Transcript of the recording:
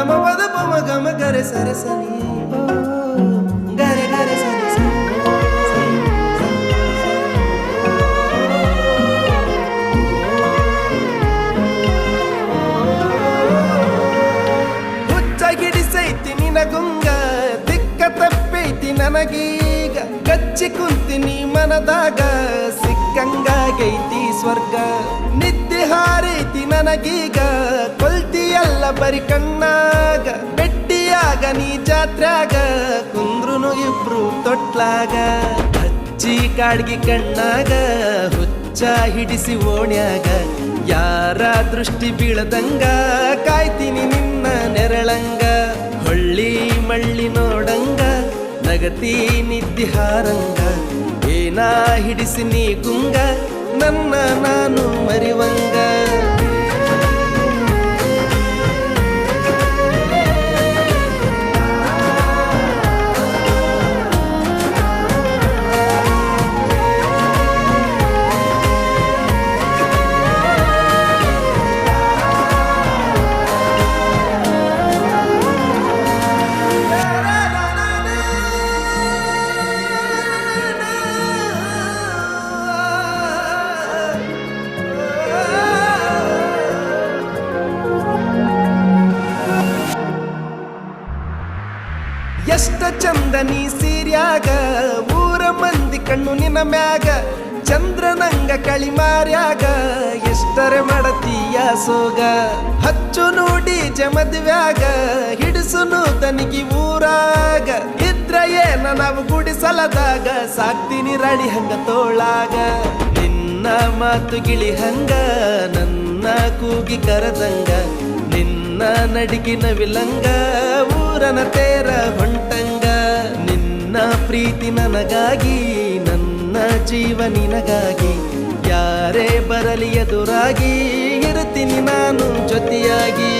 ಗಮ ಪದ ಪಮ ಗಮ ಗರೆ ಸರೆ ಸನಿ ಗರೆ ಗರೆ ಸನಿ ಸನಿ ಹುಚ್ಚಾಗಿಡಿಸೈತಿ ನಿನಗುಂಗ ದಿಕ್ಕ ತಪ್ಪೈತಿ ನನಗೀಗ ಕಚ್ಚಿ ಕುಂತಿನಿ ಮನದಾಗ ಸಿಕ್ಕಂಗಾಗೈತಿ ಸ್ವರ್ಗ ನಿದ್ದೆ ಹಾರೈತಿ ನನಗೀಗ ಕೊಲ್ತಿಯಲ್ಲ ಬರಿ ಕಣ್ಣಾಗ ಬೆಟ್ಟಿಯಾಗ ನೀ ಜಾತ್ರ್ಯಾಗ ಕುಂದ್ರುನು ಇಬ್ರು ತೊಟ್ಲಾಗ ಹಚ್ಚಿ ಕಾಡ್ಗಿ ಕಣ್ಣಾಗ ಹುಚ್ಚ ಹಿಡಿಸಿ ಓಣ್ಯಾಗ ಯಾರ ದೃಷ್ಟಿ ಬೀಳದಂಗ ಕಾಯ್ತೀನಿ ನಿನ್ನ ನೆರಳಂಗ ಹೊಳ್ಳಿ ಮಳ್ಳಿ ನೋಡಂಗ ನಗತಿ ನಿದ್ದೆ ಹಾರಂಗ ಏನ ಹಿಡಿಸಿ ನೀ ಗುಂಗ ನನ್ನ ನಾನು ಮರಿವಂಗ ಎಷ್ಟ ಚಂದ ನೀ ಸೀರ್ಯಾಗ ಊರ ಮಂದಿ ಕಣ್ಣು ನಿನ್ನ ಮ್ಯಾಗ ಚಂದ್ರನಂಗ ಕಳಿಮಾರ್ಯಾಗ ಎಷ್ಟರೆ ಮಾಡತೀಯ ಸೋಗ ಹಚ್ಚು ನೋಡಿ ಜಮದ್ವ್ಯಾಗ ಹಿಡಿಸುನು ತನಿಗಿ ಊರಾಗ ಇದ್ರ ಏನ ನಾವು ಗುಡಿಸಲದಾಗ ಸಾಕ್ತೀನಿ ರಾಡಿ ಹಂಗ ತೋಳಾಗ ನಿನ್ನ ಮಾತು ಗಿಳಿ ಹಂಗ ನನ್ನ ಕೂಗಿ ಕರದಂಗ ನಿನ್ನ ನಡಿಗಿನ ವಿಲಂಗ ಊರನ ತೇರ ಹೊಂಟಂಗ ನಿನ್ನ ಪ್ರೀತಿ ನನಗಾಗಿ ನನ್ನ ಜೀವ ನಿನಗಾಗಿ ಯಾರೇ ಬರಲಿ ಎದುರಾಗಿ ಇರುತ್ತೀನಿ ನಾನು ಜೊತೆಯಾಗಿ